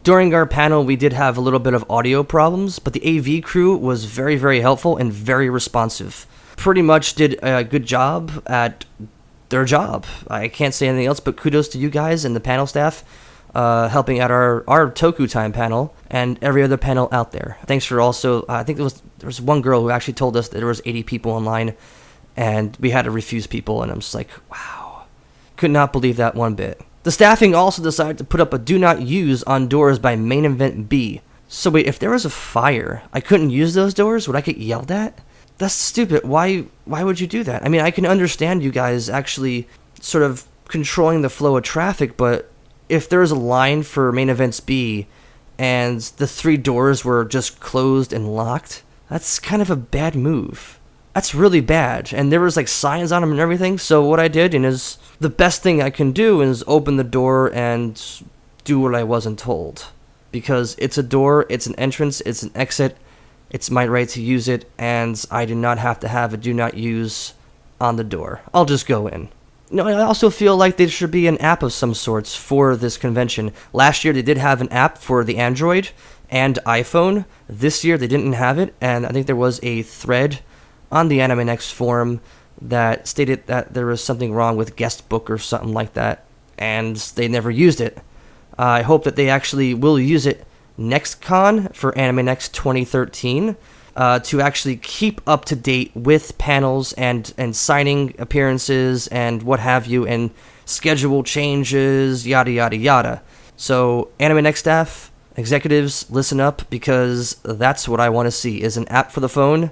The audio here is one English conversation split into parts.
During our panel, we did have a little bit of audio problems, but the AV crew was very, very helpful and very responsive. Pretty much did a good job at their job. I can't say anything else, but kudos to you guys and the panel staff helping out our Toku Time panel and every other panel out there. Thanks for also, I think there was one girl who actually told us that there was 80 people online, and we had to refuse people, and I'm just like, wow. Could not believe that one bit. The staffing also decided to put up a do not use on doors by main event B. So wait, if there was a fire, I couldn't use those doors? Would I get yelled at? That's stupid. Why would you do that? I mean, I can understand you guys actually sort of controlling the flow of traffic, but if there was a line for main events B and the 3 doors were just closed and locked, that's kind of a bad move. That's really bad, and there was like signs on them and everything, so what I did, and is the best thing I can do, is open the door and do what I wasn't told. Because it's a door, it's an entrance, it's an exit, it's my right to use it, and I do not have to have a do not use on the door. I'll just go in. No, I also feel like there should be an app of some sorts for this convention. Last year they did have an app for the Android and iPhone. This year they didn't have it, and I think there was a thread on the AnimeNEXT forum that stated that there was something wrong with guestbook or something like that, and they never used it. I hope that they actually will use it next con for AnimeNEXT 2013 to actually keep up to date with panels and signing appearances and what have you, and schedule changes, yada yada yada. So AnimeNEXT staff, executives, listen up, because that's what I want to see, is an app for the phone.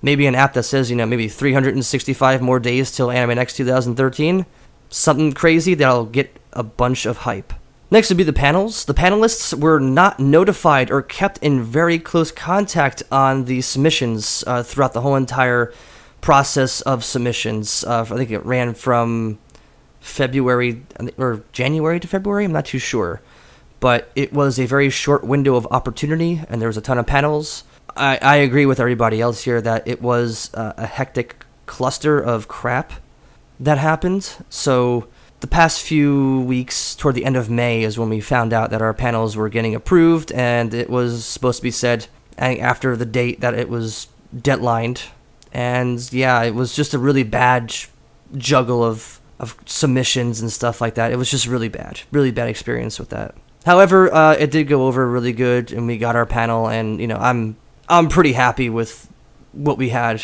Maybe an app that says, maybe 365 more days till AnimeNEXT 2013. Something crazy that'll get a bunch of hype. Next would be the panels. The panelists were not notified or kept in very close contact on the submissions throughout the whole entire process of submissions. I think it ran from February or January to February, I'm not too sure. But it was a very short window of opportunity, and there was a ton of panels. I agree with everybody else here that it was a hectic cluster of crap that happened. So the past few weeks, toward the end of May, is when we found out that our panels were getting approved, and it was supposed to be said after the date that it was deadlined. And yeah, it was just a really bad juggle of submissions and stuff like that. It was just really bad experience with that. However, it did go over really good, and we got our panel, and I'm pretty happy with what we had,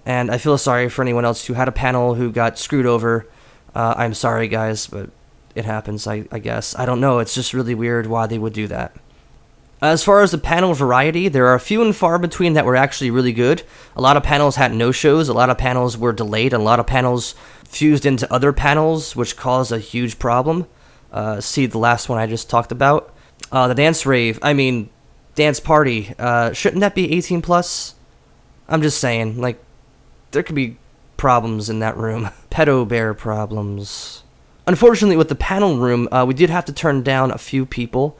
and I feel sorry for anyone else who had a panel who got screwed over. I'm sorry, guys, but it happens, I guess. I don't know, it's just really weird why they would do that. As far as the panel variety, there are few and far between that were actually really good. A lot of panels had no-shows, a lot of panels were delayed, and a lot of panels fused into other panels, which caused a huge problem. See the last one I just talked about. The dance party, shouldn't that be 18 plus? I'm just saying, there could be problems in that room. Pedo bear problems. Unfortunately, with the panel room, we did have to turn down a few people.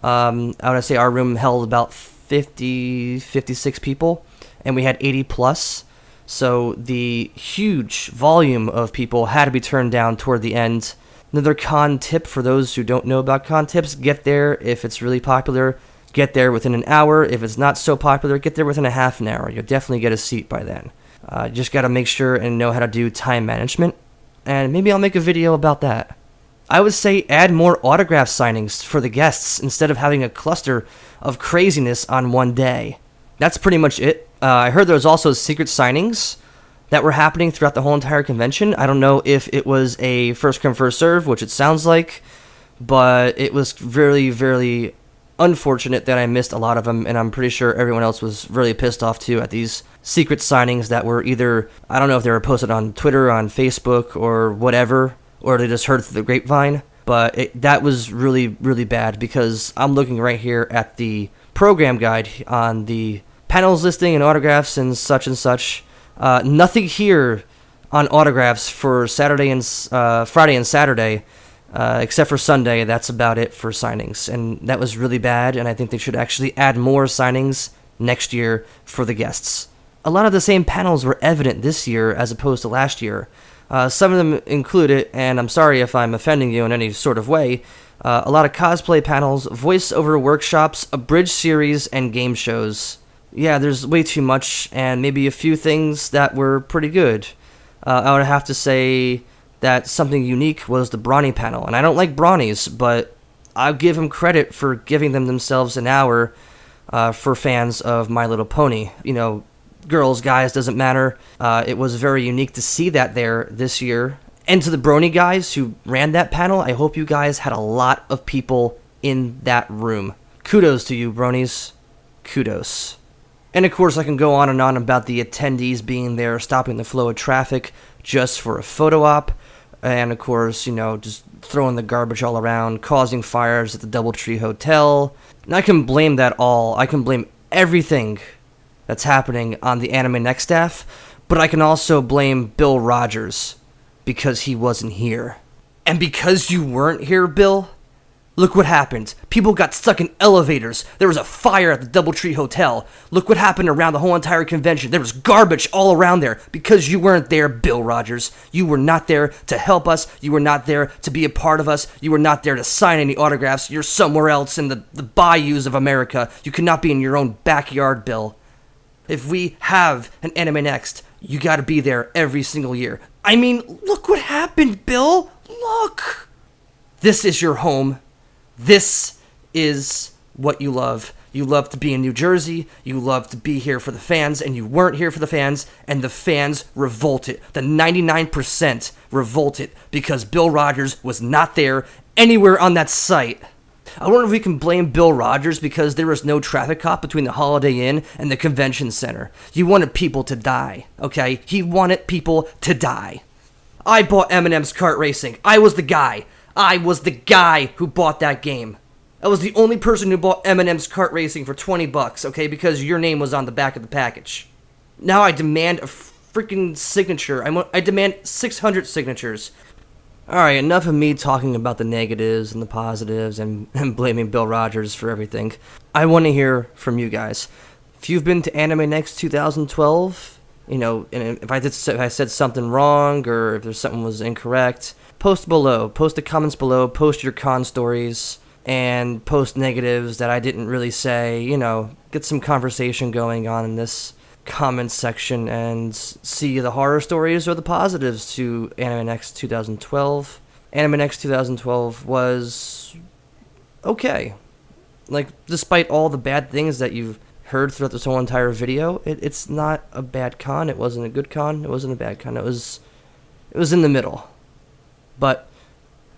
I want to say our room held about 56 people, and we had 80 plus. So the huge volume of people had to be turned down toward the end. Another con tip for those who don't know about con tips: get there if it's really popular. Get there within an hour. If it's not so popular, get there within a half an hour. You'll definitely get a seat by then. Just got to make sure and know how to do time management. And maybe I'll make a video about that. I would say add more autograph signings for the guests instead of having a cluster of craziness on one day. That's pretty much it. I heard there was also secret signings that were happening throughout the whole entire convention. I don't know if it was a first come first serve, which it sounds like, but it was really, really unfortunate that I missed a lot of them, and I'm pretty sure everyone else was really pissed off too at these secret signings that were either, I don't know if they were posted on Twitter, on Facebook, or whatever, or they just heard through the grapevine, but that was really, really bad, because I'm looking right here at the program guide on the panels listing and autographs and such. Nothing here on autographs for Saturday and Friday and Saturday, except for Sunday. That's about it for signings, and that was really bad, and I think they should actually add more signings next year for the guests. A lot of the same panels were evident this year as opposed to last year. Some of them included, and I'm sorry if I'm offending you in any sort of way, A lot of cosplay panels, voiceover workshops, a bridge series, and game shows. Yeah, there's way too much, and maybe a few things that were pretty good. I would have to say that something unique was the Brawny panel, and I don't like Brawnies, but I'll give them credit for giving themselves an hour for fans of My Little Pony. You know, girls, guys, doesn't matter. It was very unique to see that there this year. And to the Brony guys who ran that panel, I hope you guys had a lot of people in that room. Kudos to you, Bronies. Kudos. And of course, I can go on and on about the attendees being there, stopping the flow of traffic just for a photo op. And of course, you know, just throwing the garbage all around, causing fires at the Doubletree Hotel. And I can blame that all. I can blame everything that's happening on the AnimeNEXT staff. But I can also blame Bill Rogers, because he wasn't here. And because you weren't here, Bill, look what happened. People got stuck in elevators. There was a fire at the Doubletree Hotel. Look what happened around the whole entire convention. There was garbage all around there because you weren't there, Bill Rogers. You were not there to help us. You were not there to be a part of us. You were not there to sign any autographs. You're somewhere else in the bayous of America. You could not be in your own backyard, Bill. If we have an AnimeNEXT, you gotta be there every single year. I mean, look what happened, Bill! Look! This is your home. This is what you love. You love to be in New Jersey, you love to be here for the fans, and you weren't here for the fans, and the fans revolted. The 99% revolted because Bill Rogers was not there anywhere on that site. I wonder if we can blame Bill Rogers because there was no traffic cop between the Holiday Inn and the convention center. He wanted people to die, okay? He wanted people to die. I bought Eminem's Kart Racing. I was the guy. I was the guy who bought that game. I was the only person who bought Eminem's Kart Racing for $20, okay? Because your name was on the back of the package. Now I demand a freaking signature. I demand 600 signatures. Alright, enough of me talking about the negatives and the positives and blaming Bill Rogers for everything. I want to hear from you guys. If you've been to AnimeNEXT 2012, you know, and if I said something wrong or if there's something was incorrect, post below. Post the comments below. Post your con stories and post negatives that I didn't really say. You know, get some conversation going on in this comments section and see the horror stories or the positives to AnimeNEXT 2012. AnimeNEXT 2012 was okay. Like, despite all the bad things that you've heard throughout this whole entire video, it's not a bad con. It wasn't a good con. It wasn't a bad con. It was in the middle. But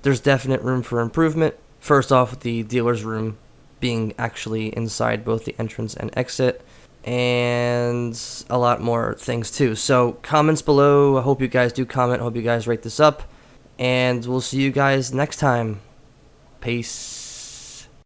there's definite room for improvement. First off, with the dealer's room being actually inside both the entrance and exit, and a lot more things too. So comments below. I hope you guys do comment. I hope you guys rate this up, and we'll see you guys next time. Peace.